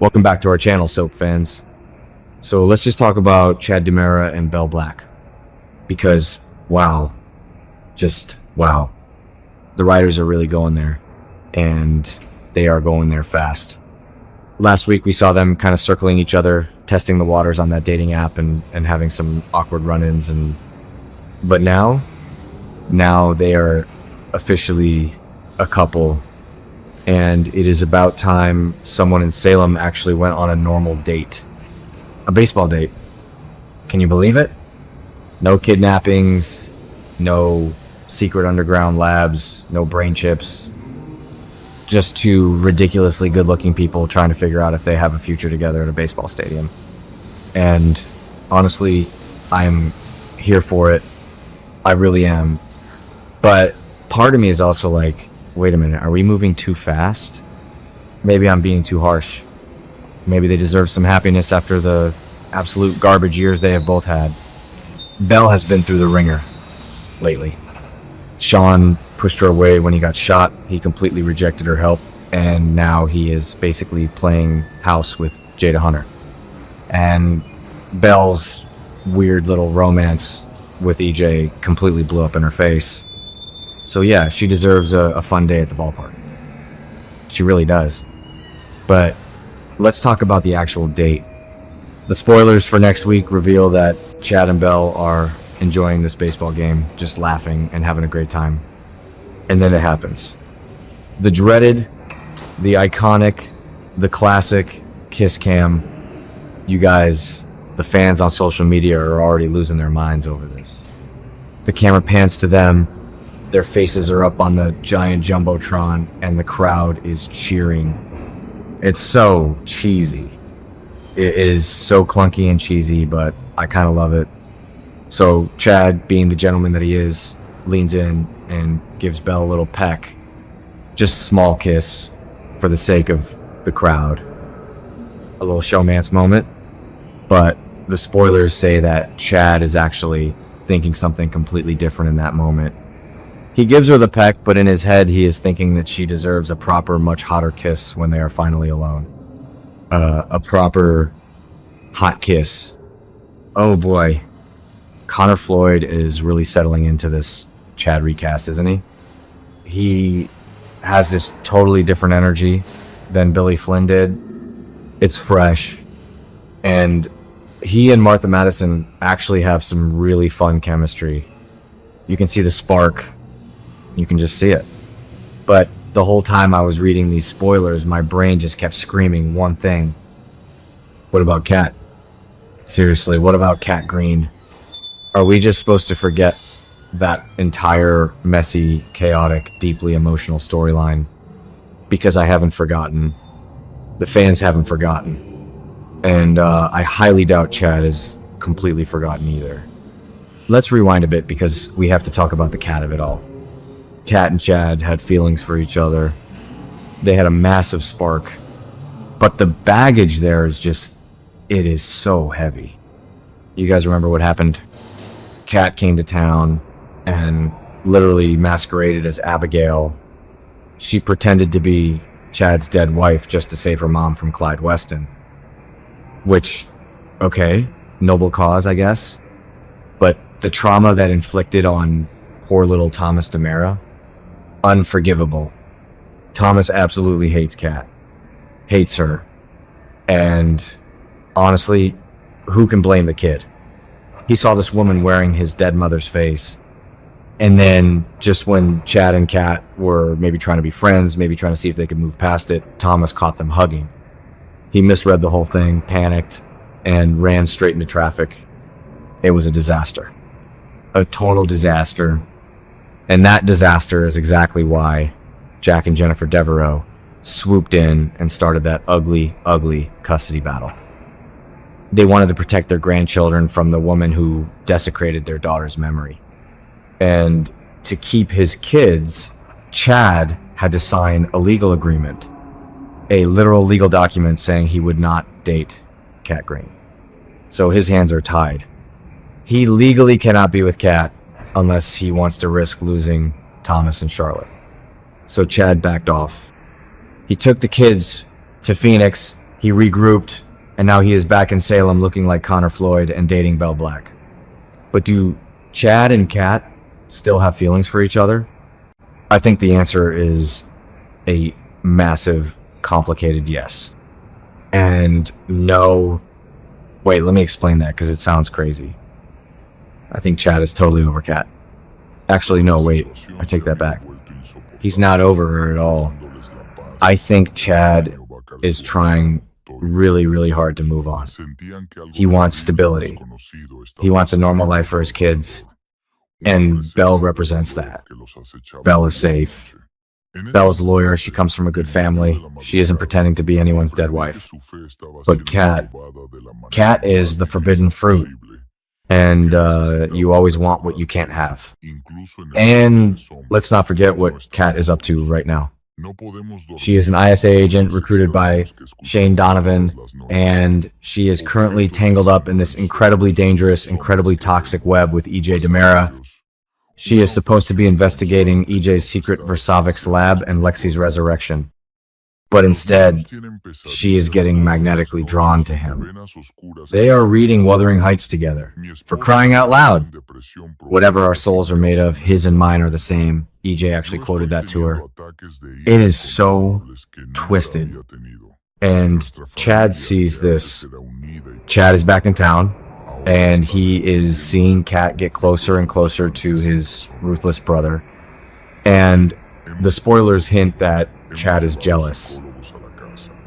Welcome back to our channel, Soap fans. So let's just talk about Chad DiMera and Belle Black. Because, wow. Just, wow. The writers are really going there. And they are going there fast. Last week we saw them kind of circling each other, testing the waters on that dating app and having some awkward run-ins. But now they are officially a couple. And it is about time someone in Salem actually went on a normal date. A baseball date. Can you believe it? No kidnappings, no secret underground labs, no brain chips. Just two ridiculously good-looking people trying to figure out if they have a future together at a baseball stadium. And honestly, I'm here for it. I really am. But part of me is also like, wait a minute, are we moving too fast? Maybe I'm being too harsh. Maybe they deserve some happiness after the absolute garbage years they have both had. Belle has been through the ringer lately. Sean pushed her away when he got shot. He completely rejected her help, and now he is basically playing house with Jada Hunter. And Belle's weird little romance with EJ completely blew up in her face. So yeah, she deserves a fun day at the ballpark. She really does. But let's talk about the actual date. The spoilers for next week reveal that Chad and Belle are enjoying this baseball game, just laughing and having a great time. And then it happens. The dreaded, the iconic, the classic kiss cam. You guys, the fans on social media, are already losing their minds over this. The camera pans to them. Their faces are up on the giant jumbotron, and the crowd is cheering. It's so cheesy. It is so clunky and cheesy, but I kind of love it. So Chad, being the gentleman that he is, leans in and gives Belle a little peck. Just a small kiss for the sake of the crowd. A little showmance moment. But the spoilers say that Chad is actually thinking something completely different in that moment. He gives her the peck, but in his head he is thinking that she deserves a proper, much hotter kiss when they are finally alone. A proper hot kiss. Oh boy. Connor Floyd is really settling into this Chad recast, isn't he? He has this totally different energy than Billy Flynn did. It's fresh. And he and Martha Madison actually have some really fun chemistry. You can see the spark. You can just see it. But the whole time I was reading these spoilers, my brain just kept screaming one thing. What about Cat? Seriously, what about Cat Greene? Are we just supposed to forget that entire messy, chaotic, deeply emotional storyline? Because I haven't forgotten. The fans haven't forgotten. And I highly doubt Chad has completely forgotten either. Let's rewind a bit because we have to talk about the cat of it all. Cat and Chad had feelings for each other. They had a massive spark. But the baggage there is just, it is so heavy. You guys remember what happened? Cat came to town and literally masqueraded as Abigail. She pretended to be Chad's dead wife just to save her mom from Clyde Weston. Which, okay, noble cause, I guess. But the trauma that inflicted on poor little Thomas DiMera, unforgivable. Thomas absolutely hates Cat. Hates her. And honestly, who can blame the kid? He saw this woman wearing his dead mother's face. And then just when Chad and Cat were maybe trying to be friends, maybe trying to see if they could move past it, Thomas caught them hugging. He misread the whole thing, panicked, and ran straight into traffic. It was a disaster. A total disaster. And that disaster is exactly why Jack and Jennifer Devereaux swooped in and started that ugly, ugly custody battle. They wanted to protect their grandchildren from the woman who desecrated their daughter's memory. And to keep his kids, Chad had to sign a legal agreement, a literal legal document saying he would not date Cat Greene. So his hands are tied. He legally cannot be with Cat unless he wants to risk losing Thomas and Charlotte. So Chad backed off. He took the kids to Phoenix He regrouped, and now he is back in Salem looking like Connor Floyd and dating Belle Black. But do Chad and Cat still have feelings for each other? I think the answer is a massive, complicated yes. And no... Wait, let me explain that because it sounds crazy. I think Chad is totally over Cat. Actually, no, wait. I take that back. He's not over her at all. I think Chad is trying really, really hard to move on. He wants stability. He wants a normal life for his kids. And Belle represents that. Belle is safe. Belle's a lawyer. She comes from a good family. She isn't pretending to be anyone's dead wife. But Cat is the forbidden fruit. And you always want what you can't have. And let's not forget what Cat is up to right now. She is an ISA agent recruited by Shane Donovan, and she is currently tangled up in this incredibly dangerous, incredibly toxic web with EJ DiMera. She is supposed to be investigating EJ's secret Versavix lab and Lexi's resurrection. But instead, she is getting magnetically drawn to him. They are reading Wuthering Heights together. For crying out loud! Whatever our souls are made of, his and mine are the same. EJ actually quoted that to her. It is so twisted. And Chad sees this. Chad is back in town, and he is seeing Cat get closer and closer to his ruthless brother. And the spoilers hint that Chad is jealous.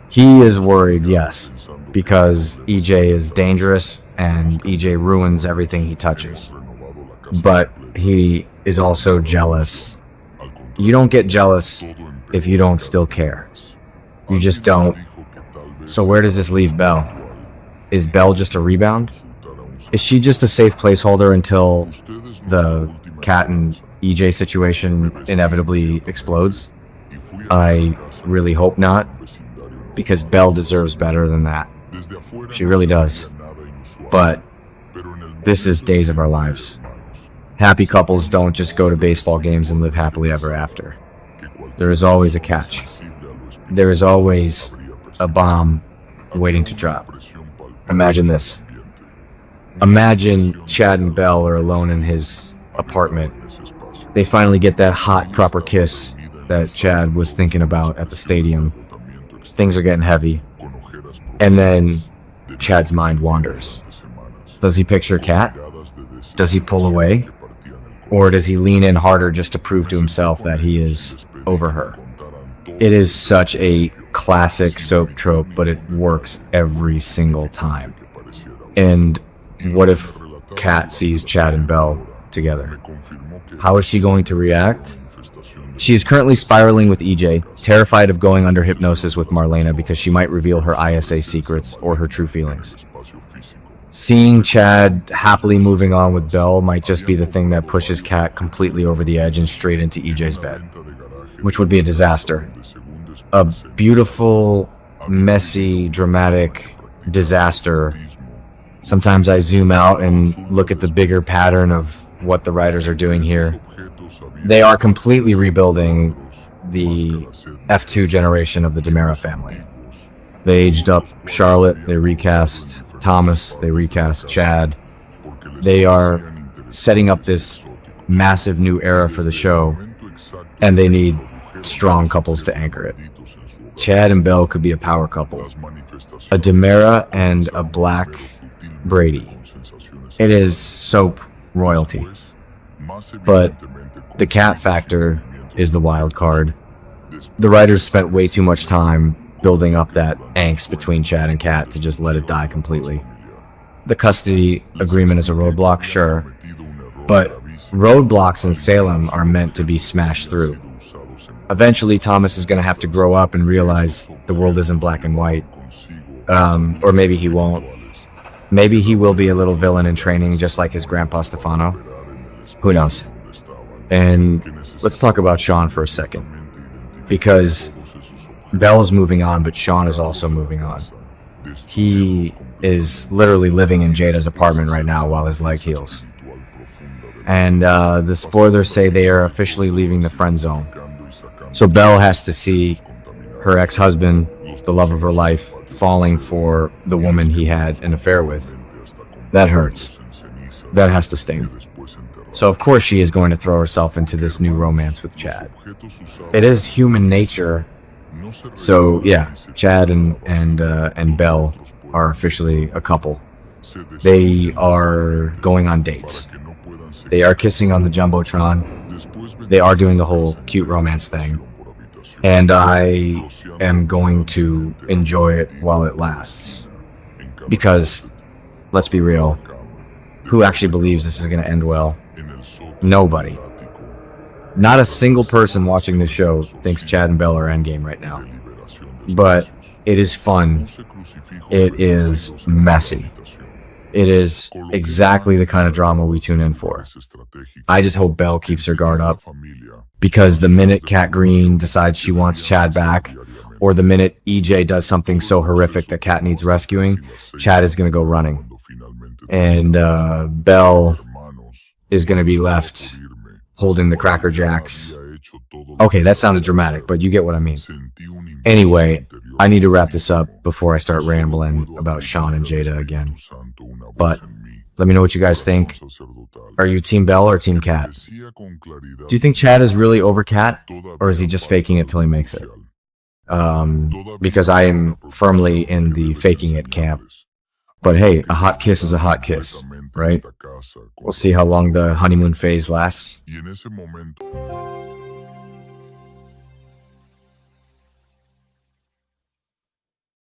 He is worried, yes, because EJ is dangerous and EJ ruins everything he touches. But he is also jealous. You don't get jealous if you don't still care. You just don't. So where does this leave Belle? Is Belle just a rebound? Is she just a safe placeholder until the Cat and EJ situation inevitably explodes? I really hope not, because Belle deserves better than that. She really does. But this is days of our lives. Happy couples don't just go to baseball games and live happily ever after. There is always a catch. There is always a bomb waiting to drop. Imagine this. Imagine Chad and Belle are alone in his apartment. They finally get that hot, proper kiss that Chad was thinking about at the stadium. Things are getting heavy. And then Chad's mind wanders. Does he picture Cat? Does he pull away? Or does he lean in harder just to prove to himself that he is over her? It is such a classic soap trope, but it works every single time. And what if Cat sees Chad and Belle together? How is she going to react? She is currently spiraling with EJ, terrified of going under hypnosis with Marlena because she might reveal her ISA secrets or her true feelings. Seeing Chad happily moving on with Belle might just be the thing that pushes Cat completely over the edge and straight into EJ's bed, which would be a disaster. A beautiful, messy, dramatic disaster. Sometimes I zoom out and look at the bigger pattern of what the writers are doing here. They are completely rebuilding the F2 generation of the DiMera family. They aged up Charlotte, they recast Thomas, they recast Chad. They are setting up this massive new era for the show, and they need strong couples to anchor it. Chad and Belle could be a power couple. A DiMera and a Black Brady. It is soap royalty. But the Cat factor is the wild card. The writers spent way too much time building up that angst between Chad and Cat to just let it die completely. The custody agreement is a roadblock, sure, but roadblocks in Salem are meant to be smashed through. Eventually, Thomas is going to have to grow up and realize the world isn't black and white. Or maybe he won't. Maybe he will be a little villain in training just like his grandpa Stefano. Who knows? And let's talk about Sean for a second. Because Belle's moving on, but Sean is also moving on. He is literally living in Jada's apartment right now while his leg heals. And the spoilers say they are officially leaving the friend zone. So Belle has to see her ex-husband the love of her life, falling for the woman he had an affair with. That hurts. That has to sting. So of course she is going to throw herself into this new romance with Chad. It is human nature. So yeah, Chad and Belle are officially a couple. They are going on dates. They are kissing on the Jumbotron. They are doing the whole cute romance thing. And I am going to enjoy it while it lasts. Because, let's be real, who actually believes this is going to end well? Nobody. Not a single person watching this show thinks Chad and Belle are endgame right now. But it is fun. It is messy. It is exactly the kind of drama we tune in for. I just hope Belle keeps her guard up, because the minute Cat Greene decides she wants Chad back, or the minute EJ does something so horrific that Cat needs rescuing, Chad is going to go running. And Belle is going to be left holding the Cracker Jacks. Okay, that sounded dramatic, but you get what I mean. Anyway, I need to wrap this up before I start rambling about Sean and Jada again. But let me know what you guys think. Are you Team Belle or Team Cat? Do you think Chad is really over Cat, or is he just faking it till he makes it? Because I am firmly in the faking it camp. But hey, a hot kiss is a hot kiss, right? We'll see how long the honeymoon phase lasts.